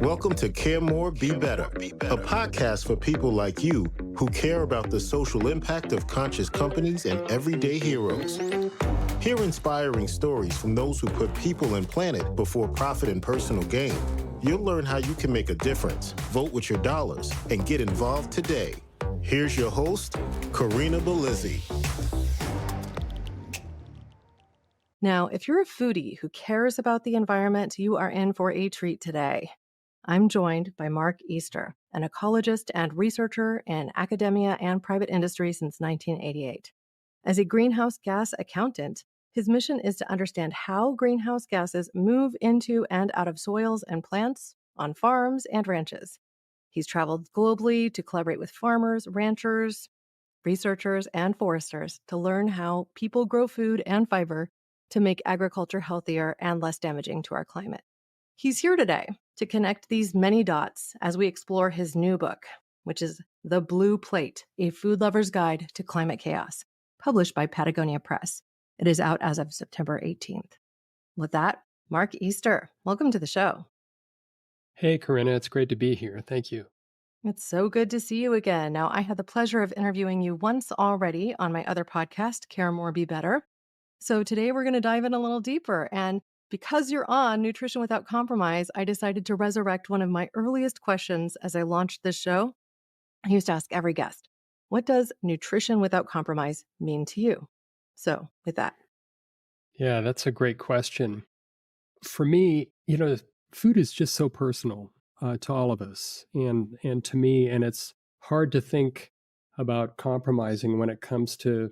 Welcome to Care More, Be Better, a podcast for people like you who care about the social impact of conscious companies and everyday heroes. Hear inspiring stories from those who put people and planet before profit and personal gain. You'll learn how you can make a difference, vote with your dollars, and get involved today. Here's your host, Corinna Bellizzi. Now, if you're a foodie who cares about the environment, you are in for a treat today. I'm joined by Mark Easter, an ecologist and researcher in academia and private industry since 1988. As a greenhouse gas accountant, his mission is to understand how greenhouse gases move into and out of soils and plants, on farms and ranches. He's traveled globally to collaborate with farmers, ranchers, researchers, and foresters to learn how people grow food and fiber to make agriculture healthier and less damaging to our climate. He's here today to connect these many dots as we explore his new book, which is The Blue Plate, A Food Lover's Guide to Climate Chaos, published by Patagonia Press. It is out as of September 18th. With that, Mark Easter, welcome to the show. Hey, Corinna, it's great to be here. Thank you. It's so good to see you again. Now, I had the pleasure of interviewing you once already on my other podcast, Care More, Be Better. So today we're going to dive in a little deeper. And because you're on Nutrition Without Compromise, I decided to resurrect one of my earliest questions as I launched this show. I used to ask every guest, what does nutrition without compromise mean to you? So with that. Yeah, that's a great question. For me, food is just so personal to all of us and to me, and it's hard to think about compromising when it comes to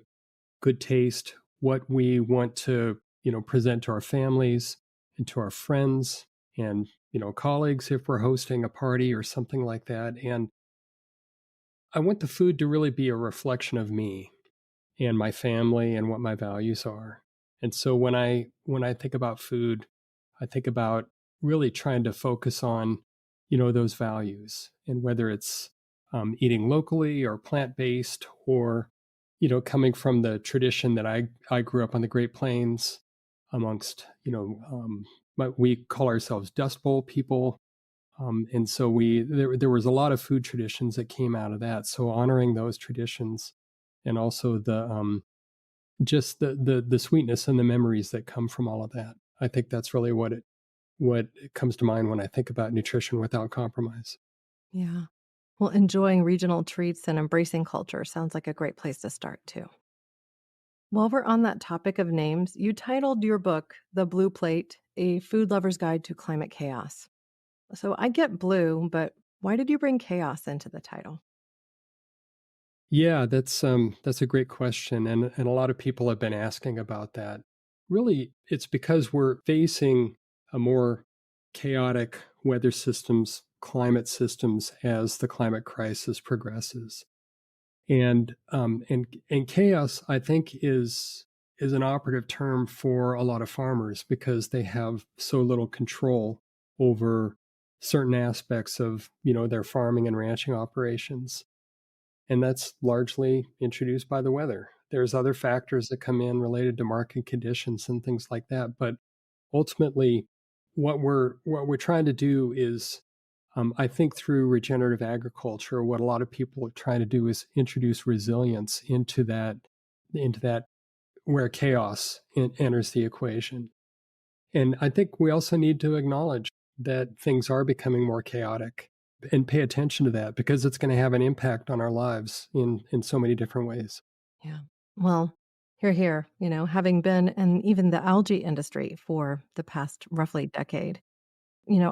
good taste, what we want to, present to our families and to our friends and, colleagues if we're hosting a party or something like that. And I want the food to really be a reflection of me and my family and what my values are. And so when I think about food, I think about really trying to focus on, those values, and whether it's eating locally or plant-based or coming from the tradition that I grew up on the Great Plains amongst, we call ourselves Dust Bowl people. And so there was a lot of food traditions that came out of that. So honoring those traditions and also the just the sweetness and the memories that come from all of that. I think that's really what comes to mind when I think about nutrition without compromise. Yeah. Well, enjoying regional treats and embracing culture sounds like a great place to start, too. While we're on that topic of names, you titled your book, The Blue Plate, A Food Lover's Guide to Climate Chaos. So I get blue, but why did you bring chaos into the title? Yeah, that's a great question. And a lot of people have been asking about that. Really, it's because we're facing a more chaotic weather systems, climate systems as the climate crisis progresses. And chaos, I think, is an operative term for a lot of farmers because they have so little control over certain aspects of, their farming and ranching operations. And that's largely introduced by the weather. There's other factors that come in related to market conditions and things like that. But ultimately, what we're trying to do is, I think through regenerative agriculture, what a lot of people are trying to do is introduce resilience into that where chaos enters the equation. And I think we also need to acknowledge that things are becoming more chaotic and pay attention to that because it's going to have an impact on our lives in so many different ways. Yeah. Well, here, having been in even the algae industry for the past roughly decade,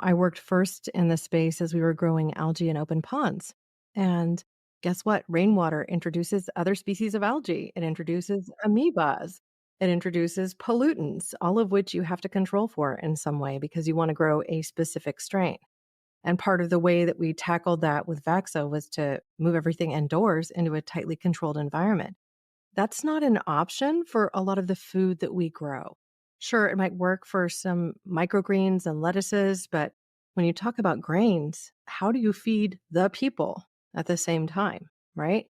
I worked first in the space as we were growing algae in open ponds. And guess what? Rainwater introduces other species of algae. It introduces amoebas. It introduces pollutants, all of which you have to control for in some way because you want to grow a specific strain. And part of the way that we tackled that with Vaxo was to move everything indoors into a tightly controlled environment. That's not an option for a lot of the food that we grow. Sure, it might work for some microgreens and lettuces, but when you talk about grains, how do you feed the people at the same time, right?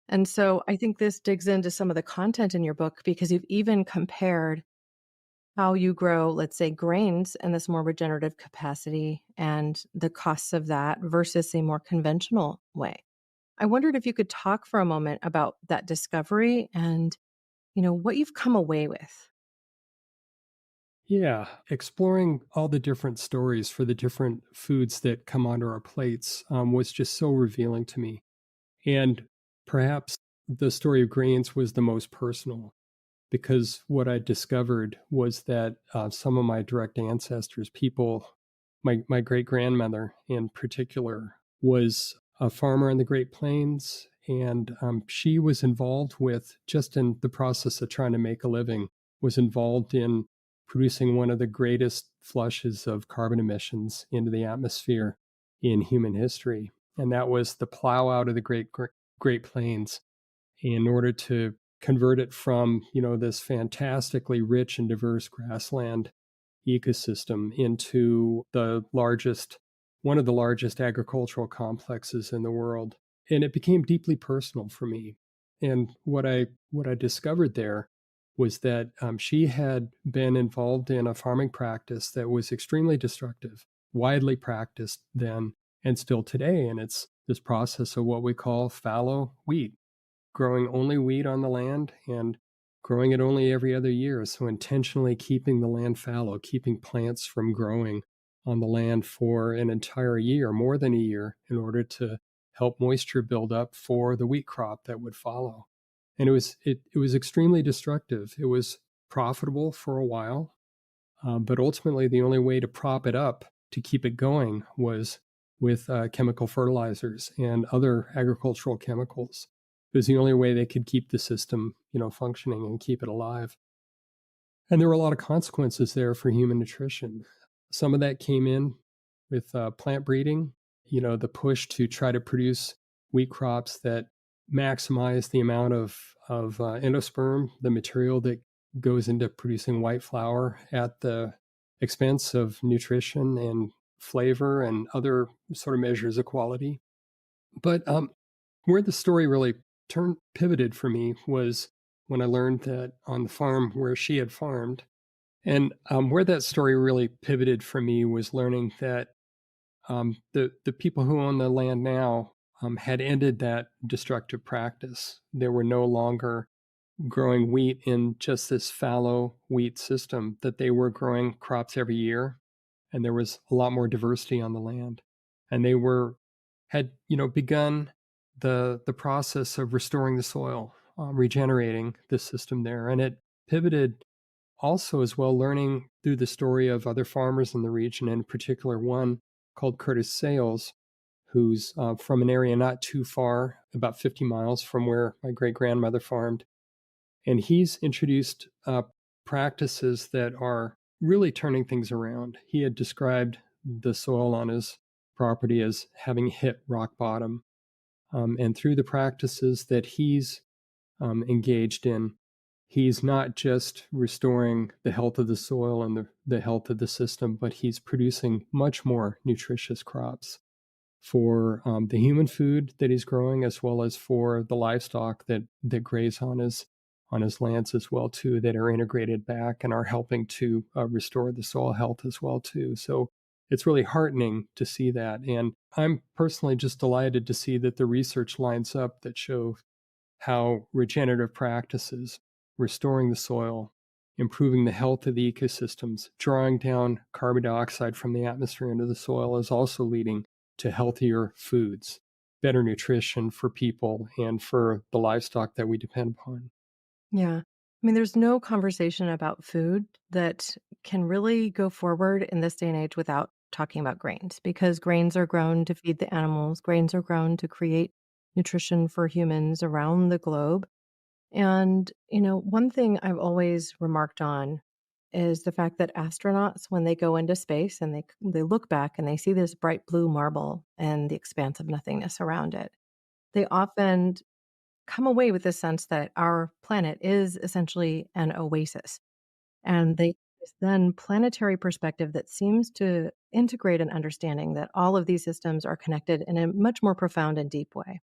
And so I think this digs into some of the content in your book because you've even compared how you grow, let's say, grains in this more regenerative capacity and the costs of that versus a more conventional way. I wondered if you could talk for a moment about that discovery and, what you've come away with. Yeah, exploring all the different stories for the different foods that come onto our plates was just so revealing to me. And perhaps the story of grains was the most personal because what I discovered was that some of my direct ancestors, people, my great grandmother in particular, was a farmer in the Great Plains. And she was involved with, just in the process of trying to make a living, was involved in producing one of the greatest flushes of carbon emissions into the atmosphere in human history. And that was the plow out of the Great Plains in order to convert it from, this fantastically rich and diverse grassland ecosystem into one of the largest agricultural complexes in the world. And it became deeply personal for me. And what I discovered there was that she had been involved in a farming practice that was extremely destructive, widely practiced then and still today. And it's this process of what we call fallow wheat, growing only wheat on the land and growing it only every other year. So intentionally keeping the land fallow, keeping plants from growing on the land for an entire year, more than a year, in order to help moisture build up for the wheat crop that would follow. And it was extremely destructive. It was profitable for a while, but ultimately the only way to prop it up to keep it going was with chemical fertilizers and other agricultural chemicals. It was the only way they could keep the system, functioning and keep it alive. And there were a lot of consequences there for human nutrition. Some of that came in with plant breeding, the push to try to produce wheat crops that maximize the amount of endosperm, the material that goes into producing white flour at the expense of nutrition and flavor and other sort of measures of quality. But where the story really pivoted for me was when I learned that on the farm where she had farmed, and where that story really pivoted for me was learning that the people who own the land now had ended that destructive practice. They were no longer growing wheat in just this fallow wheat system, that they were growing crops every year, and there was a lot more diversity on the land. And they had begun the process of restoring the soil, regenerating the system there. And it pivoted also as well, learning through the story of other farmers in the region, in particular one called Curtis Sales, who's from an area not too far, about 50 miles from where my great grandmother farmed. And he's introduced practices that are really turning things around. He had described the soil on his property as having hit rock bottom. And through the practices that he's engaged in, he's not just restoring the health of the soil and the health of the system, but he's producing much more nutritious crops for the human food that he's growing, as well as for the livestock that graze on his lands as well too, that are integrated back and are helping to restore the soil health as well too. So it's really heartening to see that, and I'm personally just delighted to see that the research lines up that show how regenerative practices, restoring the soil, improving the health of the ecosystems, drawing down carbon dioxide from the atmosphere into the soil, is also leading to healthier foods, better nutrition for people and for the livestock that we depend upon. Yeah. I mean, there's no conversation about food that can really go forward in this day and age without talking about grains, because grains are grown to feed the animals, grains are grown to create nutrition for humans around the globe. And, one thing I've always remarked on is the fact that astronauts, when they go into space and they look back and they see this bright blue marble and the expanse of nothingness around it, they often come away with the sense that our planet is essentially an oasis. And they this then planetary perspective that seems to integrate an understanding that all of these systems are connected in a much more profound and deep way.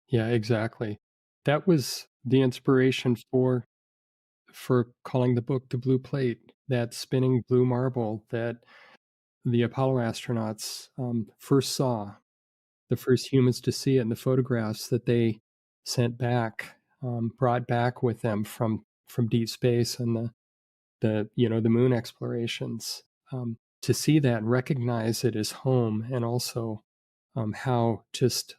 Yeah, exactly. That was the inspiration for calling the book The Blue Plate, that spinning blue marble that the Apollo astronauts first saw, the first humans to see it in the photographs that they sent back, brought back with them from deep space and the moon explorations. To see that and recognize it as home, and also how just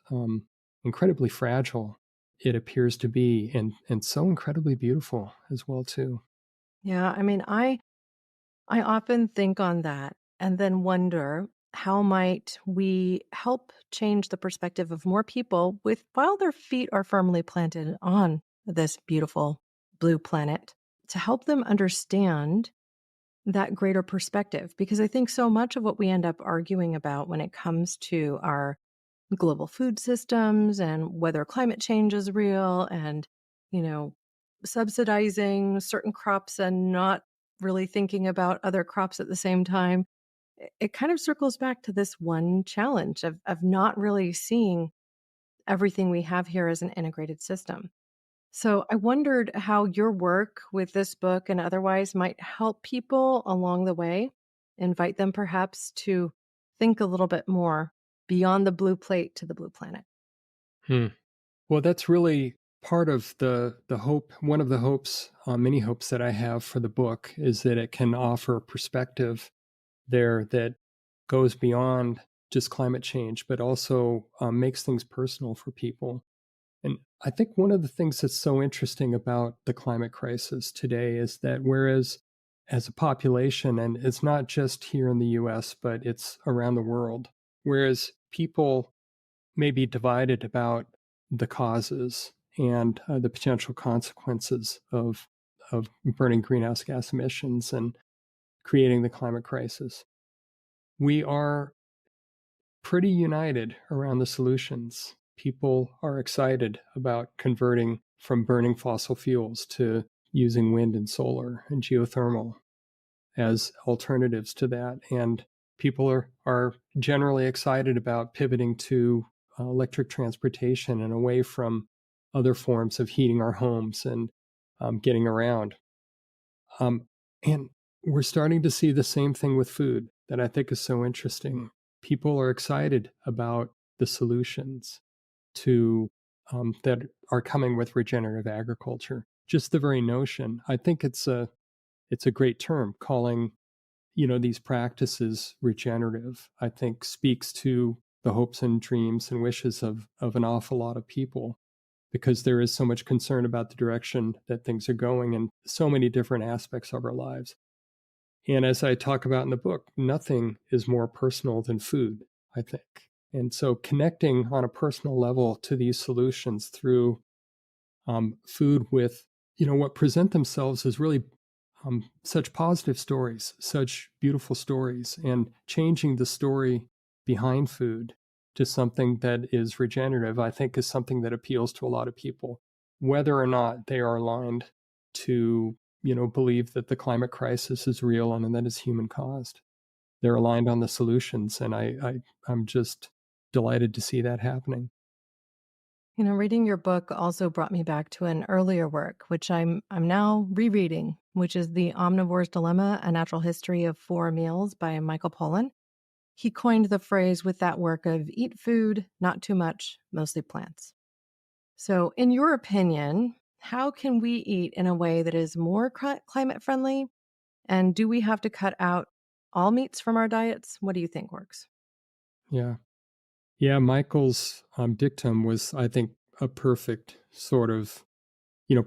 incredibly fragile it appears to be, and so incredibly beautiful as well too. Yeah, I mean, I often think on that and then wonder how might we help change the perspective of more people with while their feet are firmly planted on this beautiful blue planet to help them understand that greater perspective, because I think so much of what we end up arguing about when it comes to our global food systems and whether climate change is real and, you know, subsidizing certain crops and not really thinking about other crops at the same time, it kind of circles back to this one challenge of not really seeing everything we have here as an integrated system. So I wondered how your work with this book and otherwise might help people along the way, invite them perhaps to think a little bit more beyond the blue plate to the blue planet. Hmm. Well, that's really part of the hope. One of the hopes, many hopes that I have for the book is that it can offer perspective there that goes beyond just climate change, but also makes things personal for people. And I think one of the things that's so interesting about the climate crisis today is that whereas as a population, and it's not just here in the US, but it's around the world, whereas people may be divided about the causes and the potential consequences of burning greenhouse gas emissions and creating the climate crisis, we are pretty united around the solutions. People are excited about converting from burning fossil fuels to using wind and solar and geothermal as alternatives to that. And people are generally excited about pivoting to electric transportation and away from other forms of heating our homes and getting around. Um, and we're starting to see the same thing with food that I think is so interesting. People are excited about the solutions to that are coming with regenerative agriculture. Just the very notion, I think it's a great term, calling these practices regenerative. I think speaks to the hopes and dreams and wishes of an awful lot of people, because there is so much concern about the direction that things are going in so many different aspects of our lives. And as I talk about in the book, nothing is more personal than food, I think. And so connecting on a personal level to these solutions through food with, what present themselves as really such positive stories, such beautiful stories, and changing the story behind food to something that is regenerative, I think is something that appeals to a lot of people, whether or not they are aligned to, believe that the climate crisis is real and that it's human caused. They're aligned on the solutions, and I'm just delighted to see that happening. Reading your book also brought me back to an earlier work, which I'm now rereading, which is The Omnivore's Dilemma: A Natural History of Four Meals by Michael Pollan. He coined the phrase with that work of eat food, not too much, mostly plants. So, in your opinion, how can we eat in a way that is more climate friendly? And do we have to cut out all meats from our diets? What do you think works? Yeah. Yeah, Michael's dictum was, I think, a perfect sort of,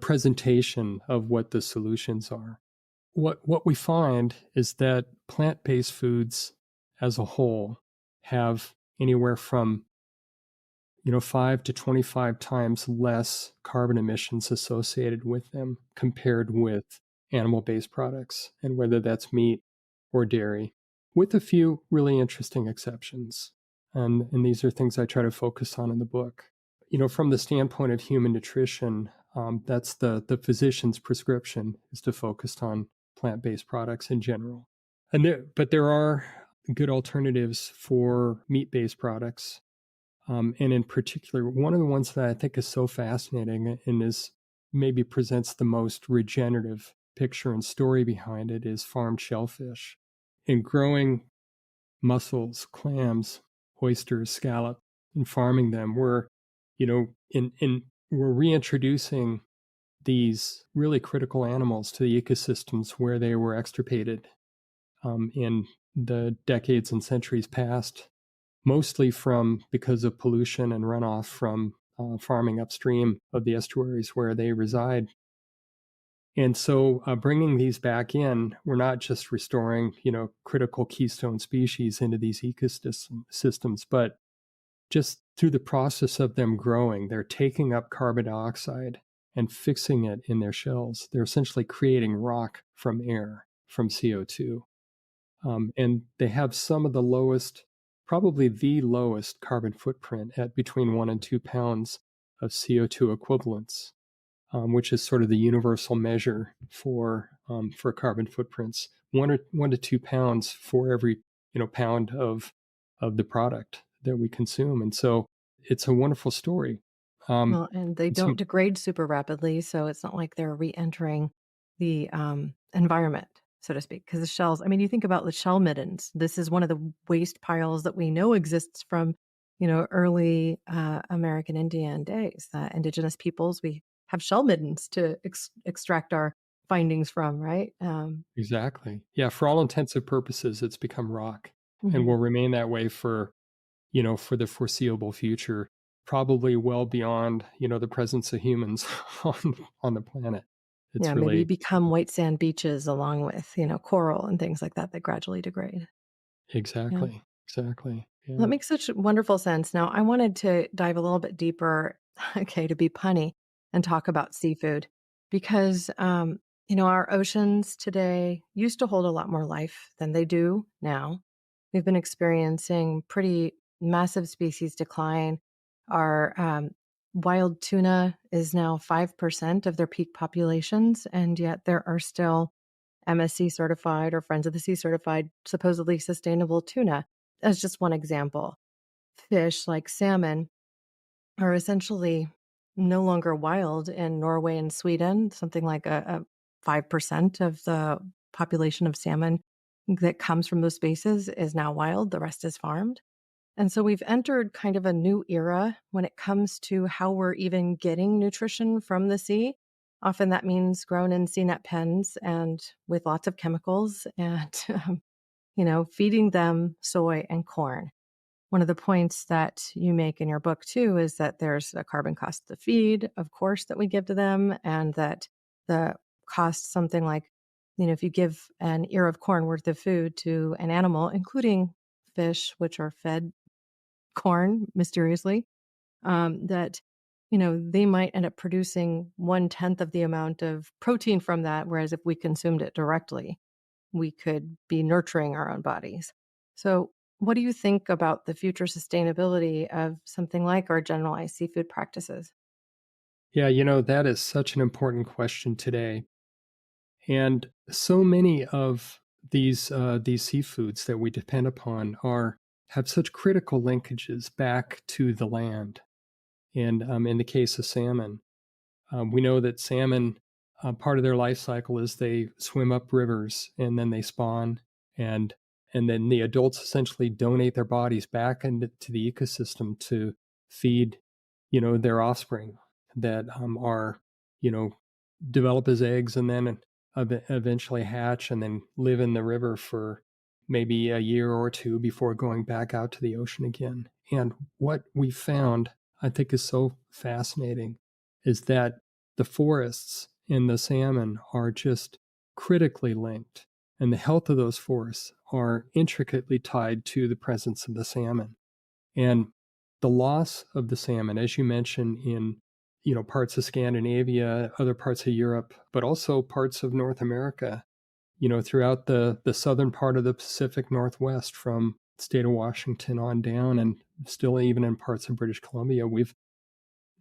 presentation of what the solutions are. What we find is that plant-based foods as a whole have anywhere from 5 to 25 times less carbon emissions associated with them compared with animal-based products, and whether that's meat or dairy, with a few really interesting exceptions. And these are things I try to focus on in the book. From the standpoint of human nutrition, that's the physician's prescription, is to focus on plant-based products in general. But there are good alternatives for meat-based products. And in particular, one of the ones that I think is so fascinating and is maybe presents the most regenerative picture and story behind it is farmed shellfish. In growing mussels, clams, oysters, scallops, and farming them, we're, we're reintroducing these really critical animals to the ecosystems where they were extirpated in the decades and centuries past, mostly because of pollution and runoff from farming upstream of the estuaries where they reside. And so bringing these back in, we're not just restoring, critical keystone species into these ecosystems, but just through the process of them growing, they're taking up carbon dioxide and fixing it in their shells. They're essentially creating rock from air, from CO2. And they have some of the lowest, probably the lowest carbon footprint at between 1 and 2 pounds of CO2 equivalents, which is sort of the universal measure for carbon footprints. 1 to 2 pounds for every pound of the product that we consume, and so it's a wonderful story. Well, and they and some, don't degrade super rapidly, so it's not like they're re-entering the environment, so to speak. Because the shells, I mean, you think about the shell middens. This is one of the waste piles that we know exists from, early American Indian days. Indigenous peoples, we have shell middens to extract our findings from, right? exactly, yeah. For all intensive purposes, it's become rock, and Mhm. will remain that way for for the foreseeable future, probably well beyond the presence of humans on the planet. Yeah, It's maybe really become white sand beaches along with, coral and things like that that gradually degrade. Yeah. exactly, That yeah. makes such wonderful sense. Now, I wanted to dive a little bit deeper, okay, to be punny and talk about seafood because, our oceans today used to hold a lot more life than they do now. We've been experiencing pretty massive species decline. Our wild tuna is now 5% of their peak populations, and yet there are still MSC certified or Friends of the Sea certified, supposedly sustainable tuna, as just one example. Fish like salmon are essentially no longer wild in Norway and Sweden. Something like a 5% of the population of salmon that comes from those spaces is now wild, the rest is farmed. And so we've entered kind of a new era when it comes to how we're even getting nutrition from the sea. Often that means grown in sea net pens and with lots of chemicals and, feeding them soy and corn. One of the points that you make in your book too is that there's a carbon cost of the feed, of course, that we give to them, and that the cost something like, if you give an ear of corn worth of food to an animal, including fish, which are fed corn mysteriously, that they might end up producing 1/10 of the amount of protein from that, whereas if we consumed it directly, we could be nurturing our own bodies. So what do you think about the future sustainability of something like our generalized seafood practices? Yeah, that is such an important question today. And so many of these seafoods that we depend upon are have such critical linkages back to the land. And in the case of salmon, we know that salmon, part of their life cycle is they swim up rivers and then they spawn, and then the adults essentially donate their bodies back into the ecosystem to feed, their offspring that are, you know, develop as eggs and then eventually hatch and then live in the river for maybe a year or two before going back out to the ocean again. And what we found, I think, is so fascinating is that the forests and the salmon are just critically linked, and the health of those forests are intricately tied to the presence of the salmon. And the loss of the salmon, as you mentioned, in parts of Scandinavia, other parts of Europe, but also parts of North America, throughout the southern part of the Pacific Northwest, from the state of Washington on down, and still even in parts of British Columbia, we've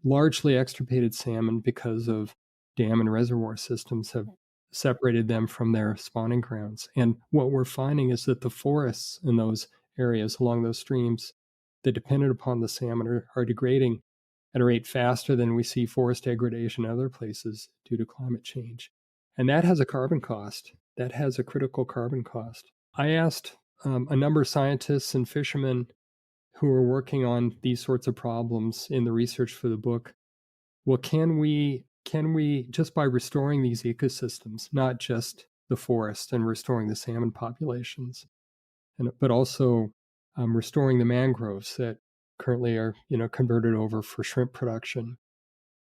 largely extirpated salmon because of dam and reservoir systems have separated them from their spawning grounds. And what we're finding is that the forests in those areas along those streams that depended upon the salmon are degrading at a rate faster than we see forest degradation in other places due to climate change. And that has a carbon cost. That has a critical carbon cost. I asked a number of scientists and fishermen who are working on these sorts of problems in the research for the book, well, can we just by restoring these ecosystems, not just the forest and restoring the salmon populations, but also restoring the mangroves that currently are converted over for shrimp production,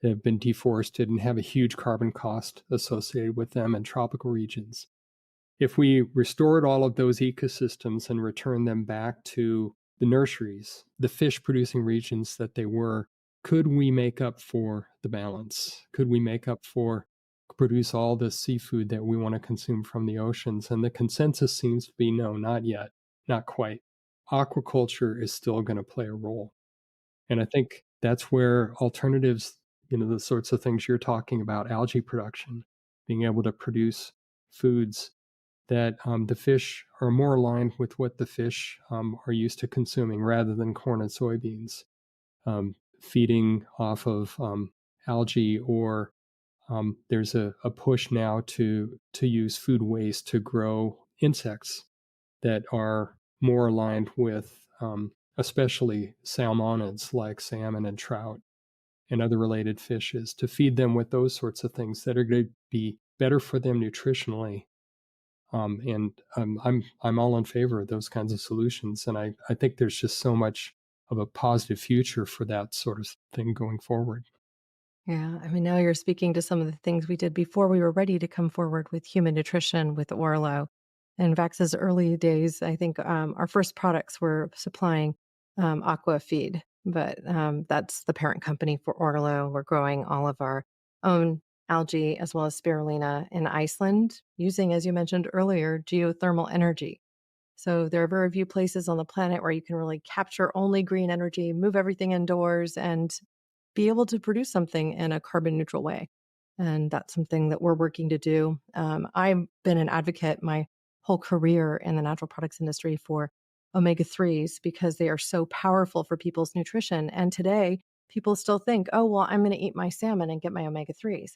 that have been deforested and have a huge carbon cost associated with them in tropical regions. If we restored all of those ecosystems and returned them back to the nurseries, the fish producing regions that they were, could we make up for the balance? Could we make up for produce all the seafood that we want to consume from the oceans? And the consensus seems to be no, not yet, not quite. Aquaculture is still going to play a role. And I think that's where alternatives, the sorts of things you're talking about, algae production, being able to produce foods that the fish are more aligned with what the fish are used to consuming rather than corn and soybeans. Feeding off of algae, or there's a push now to use food waste to grow insects that are more aligned with especially salmonids like salmon and trout and other related fishes, to feed them with those sorts of things that are going to be better for them nutritionally. I'm all in favor of those kinds of solutions, and I think there's just so much of a positive future for that sort of thing going forward. Yeah, I mean, now you're speaking to some of the things we did before we were ready to come forward with human nutrition with ORLO. In Vax's early days, I think our first products were supplying aqua feed, but that's the parent company for ORLO. We're growing all of our own algae as well as spirulina in Iceland using, as you mentioned earlier, geothermal energy. So there are very few places on the planet where you can really capture only green energy, move everything indoors, and be able to produce something in a carbon neutral way. And that's something that we're working to do. I've been an advocate my whole career in the natural products industry for omega 3s because they are so powerful for people's nutrition. And today, people still think, oh, well, I'm going to eat my salmon and get my omega 3s.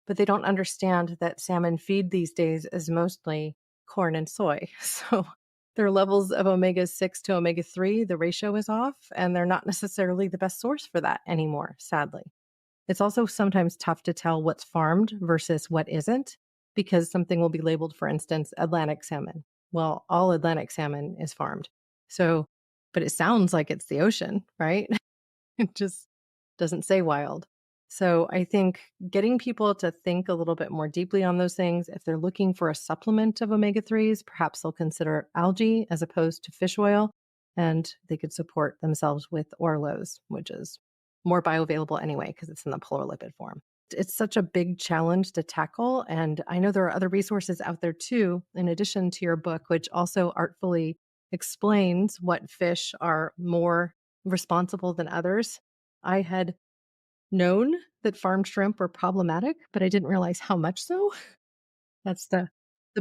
But they don't understand that salmon feed these days is mostly corn and soy. So their levels of omega 6 to omega 3, the ratio is off, and they're not necessarily the best source for that anymore, sadly. It's also sometimes tough to tell what's farmed versus what isn't, because something will be labeled, for instance, Atlantic salmon. Well, all Atlantic salmon is farmed. So, but it sounds like it's the ocean, right? It just doesn't say wild. So I think getting people to think a little bit more deeply on those things, if they're looking for a supplement of omega 3s, perhaps they'll consider algae as opposed to fish oil, and they could support themselves with ORLOs, which is more bioavailable anyway, because it's in the polar lipid form. It's such a big challenge to tackle. And I know there are other resources out there too, in addition to your book, which also artfully explains what fish are more responsible than others. I had known that farmed shrimp were problematic, but I didn't realize how much so. That's the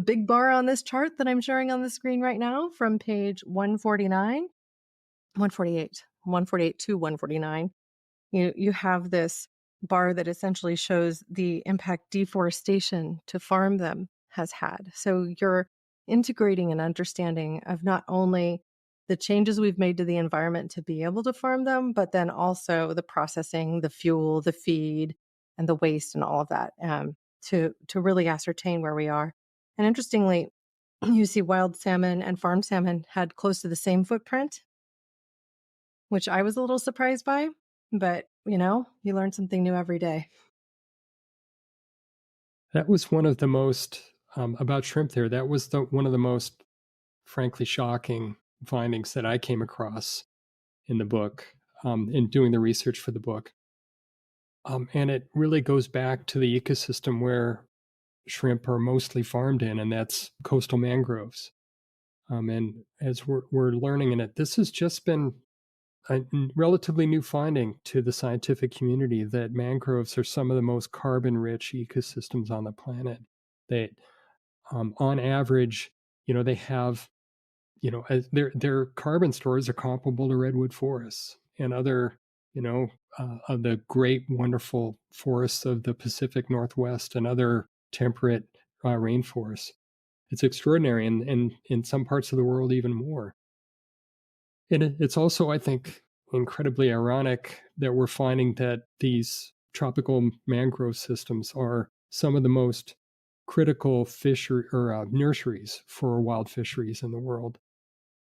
big bar on this chart that I'm showing on the screen right now from page 149, 148 to 149. You have this bar that essentially shows the impact deforestation to farm them has had. So you're integrating an understanding of not only the changes we've made to the environment to be able to farm them, but then also the processing, the fuel, the feed, and the waste and all of that to really ascertain where we are. And interestingly, you see wild salmon and farmed salmon had close to the same footprint, which I was a little surprised by. But, you learn something new every day. That was one of the most, about shrimp there, that was one of the most, frankly, shocking findings that I came across in the book, in doing the research for the book. And it really goes back to the ecosystem where shrimp are mostly farmed in, and that's coastal mangroves. And as we're learning in it, this has just been a relatively new finding to the scientific community, that mangroves are some of the most carbon-rich ecosystems on the planet. They, on average, they have, their carbon stores are comparable to redwood forests and other, of the great, wonderful forests of the Pacific Northwest and other temperate rainforests. It's extraordinary, and in some parts of the world, even more. And it's also, I think, incredibly ironic that we're finding that these tropical mangrove systems are some of the most critical nurseries for wild fisheries in the world.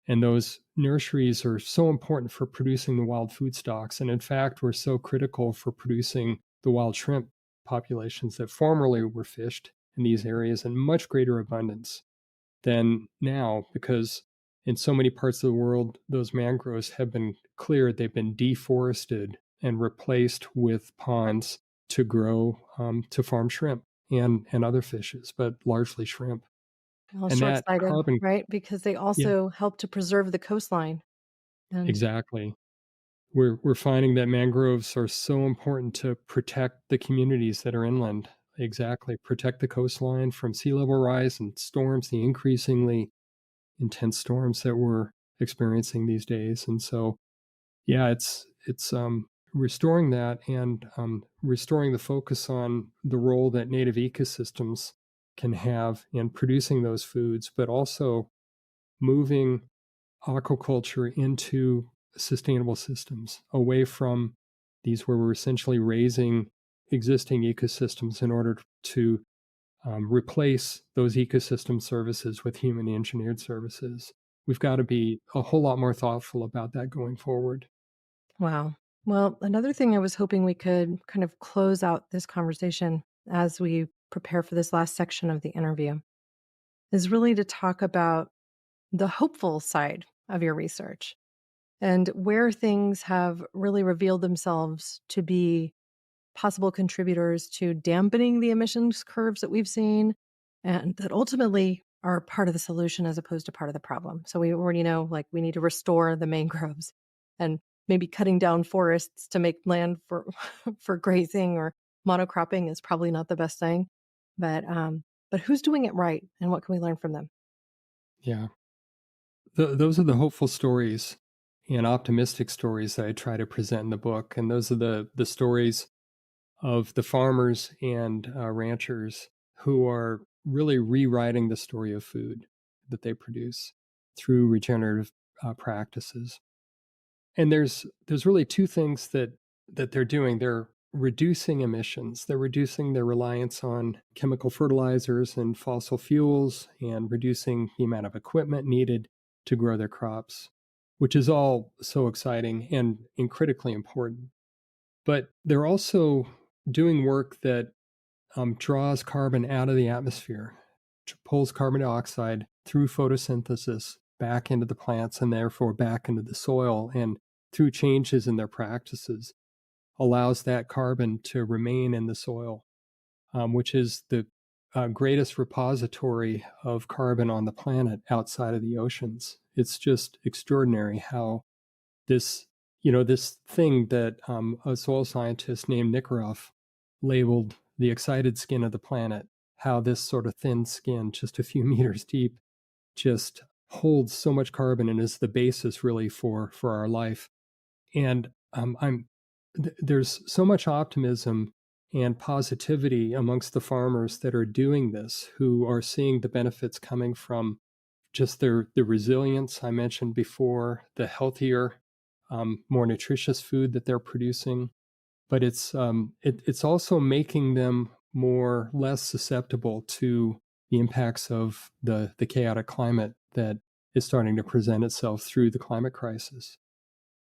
And those nurseries are so important for producing the wild food stocks. And in fact, were so critical for producing the wild shrimp populations that formerly were fished in these areas in much greater abundance than now, because in so many parts of the world, those mangroves have been cleared, they've been deforested and replaced with ponds to grow, to farm shrimp and other fishes, but largely shrimp. Well, And that short-sighted, carbon, right? Because they yeah, also help to preserve the coastline. And exactly. We're finding that mangroves are so important to protect the communities that are inland. Exactly, protect the coastline from sea level rise and storms, the increasingly intense storms that we're experiencing these days. And so, yeah, it's restoring that, and restoring the focus on the role that native ecosystems can have in producing those foods, but also moving aquaculture into sustainable systems away from these where we're essentially raising existing ecosystems in order to replace those ecosystem services with human engineered services. We've got to be a whole lot more thoughtful about that going forward. wow. Well, another thing I was hoping we could kind of close out this conversation as we prepare for this last section of the interview is really to talk about the hopeful side of your research and where things have really revealed themselves to be possible contributors to dampening the emissions curves that we've seen and that ultimately are part of the solution as opposed to part of the problem. So we already know like we need to restore the mangroves and maybe cutting down forests to make land for for grazing or monocropping is probably not the best thing. But who's doing it right and what can we learn from them? Yeah. Those are the hopeful stories and optimistic stories that I try to present in the book. And those are the stories of the farmers and ranchers who are really rewriting the story of food that they produce through regenerative practices. And there's really two things that they're doing. They're reducing emissions. They're reducing their reliance on chemical fertilizers and fossil fuels and reducing the amount of equipment needed to grow their crops, which is all so exciting and critically important. But they're also doing work that draws carbon out of the atmosphere, pulls carbon dioxide through photosynthesis back into the plants and therefore back into the soil, and through changes in their practices allows that carbon to remain in the soil, which is the greatest repository of carbon on the planet outside of the oceans. It's just extraordinary how this, this thing that a soil scientist named Nikiforov labeled the excited skin of the planet, how this sort of thin skin, just a few meters deep, just holds so much carbon and is the basis really for our life. And there's so much optimism and positivity amongst the farmers that are doing this, who are seeing the benefits coming from just the resilience I mentioned before, the healthier, more nutritious food that they're producing. But it's also making them less susceptible to the impacts of the chaotic climate that is starting to present itself through the climate crisis.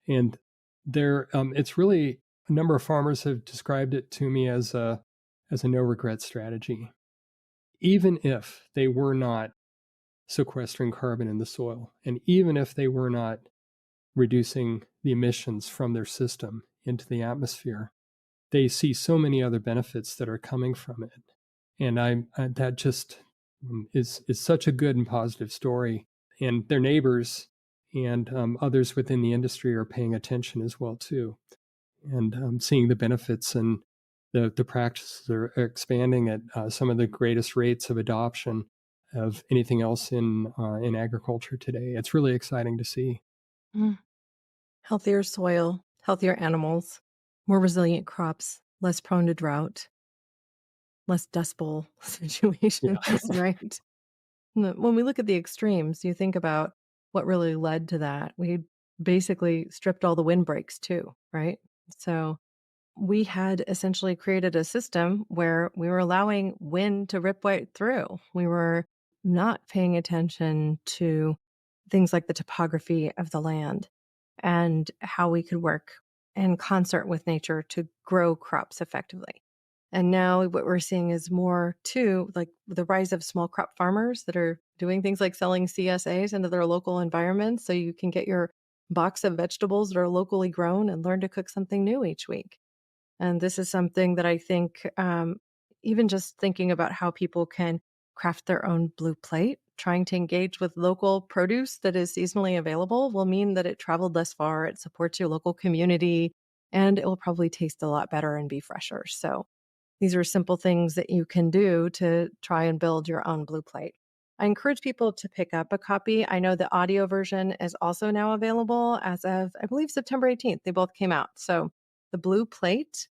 And it's really, a number of farmers have described it to me as a no regret strategy. Even if they were not sequestering carbon in the soil, and even if they were not reducing the emissions from their system into the atmosphere, they see so many other benefits that are coming from it. And that just is such a good and positive story. And their neighbors and others within the industry are paying attention as well too, and seeing the benefits, and the practices are expanding at some of the greatest rates of adoption of anything else in agriculture today. It's really exciting to see. Mm. Healthier soil, healthier animals, more resilient crops, less prone to drought, less Dust Bowl situations, Yeah. right? When we look at the extremes, you think about what really led to that. We basically stripped all the windbreaks too, right? So we had essentially created a system where we were allowing wind to rip right through. We were not paying attention to things like the topography of the land and how we could work in concert with nature to grow crops effectively. And now what we're seeing is more too, like the rise of small crop farmers that are doing things like selling CSAs into their local environments so you can get your box of vegetables that are locally grown and learn to cook something new each week. And this is something that I think, even just thinking about how people can craft their own blue plate, trying to engage with local produce that is seasonally available will mean that it traveled less far, it supports your local community, and it will probably taste a lot better and be fresher. So these are simple things that you can do to try and build your own blue plate. I encourage people to pick up a copy. I know the audio version is also now available as of, I believe, September 18th. They both came out. So the Blue Plate,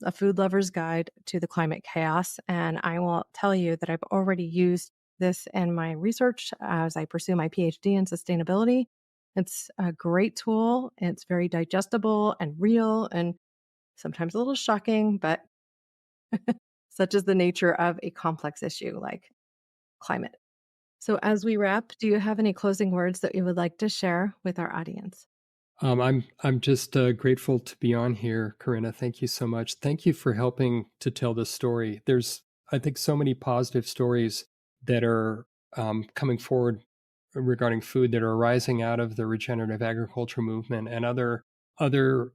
A Food Lover's Guide to the Climate Chaos. And I will tell you that I've already used this in my research as I pursue my PhD in sustainability. It's a great tool. It's very digestible and real and sometimes a little shocking, but such is the nature of a complex issue like climate. So, as we wrap, do you have any closing words that you would like to share with our audience? I'm just grateful to be on here, Corinna. Thank you so much. Thank you for helping to tell this story. There's, I think, so many positive stories that are coming forward regarding food that are arising out of the regenerative agriculture movement and other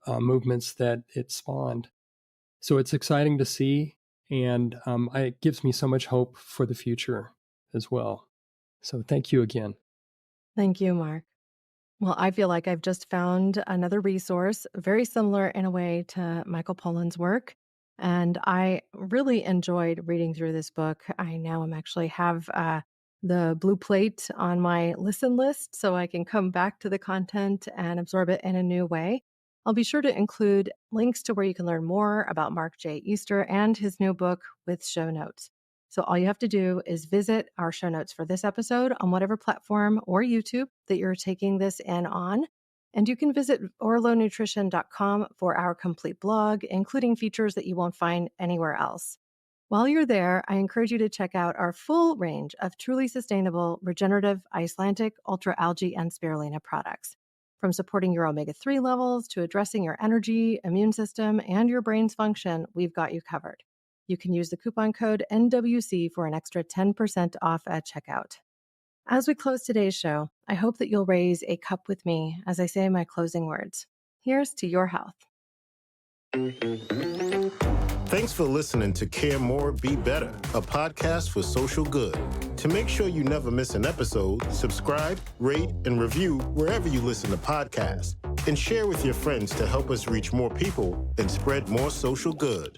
movements that it spawned. So it's exciting to see, and it gives me so much hope for the future as well. So thank you again. Thank you, Mark. Well, I feel like I've just found another resource very similar in a way to Michael Pollan's work. And I really enjoyed reading through this book. I now am actually have the blue plate on my listen list so I can come back to the content and absorb it in a new way. I'll be sure to include links to where you can learn more about Mark J. Easter and his new book with show notes. So all you have to do is visit our show notes for this episode on whatever platform or YouTube that you're taking this in on. And you can visit orlonutrition.com for our complete blog, including features that you won't find anywhere else. While you're there, I encourage you to check out our full range of truly sustainable, regenerative, Icelandic, ultra algae, and spirulina products. From supporting your omega-3 levels to addressing your energy, immune system, and your brain's function, we've got you covered. You can use the coupon code NWC for an extra 10% off at checkout. As we close today's show, I hope that you'll raise a cup with me as I say my closing words. Here's to your health. Thanks for listening to Care More, Be Better, a podcast for social good. To make sure you never miss an episode, subscribe, rate, and review wherever you listen to podcasts. And share with your friends to help us reach more people and spread more social good.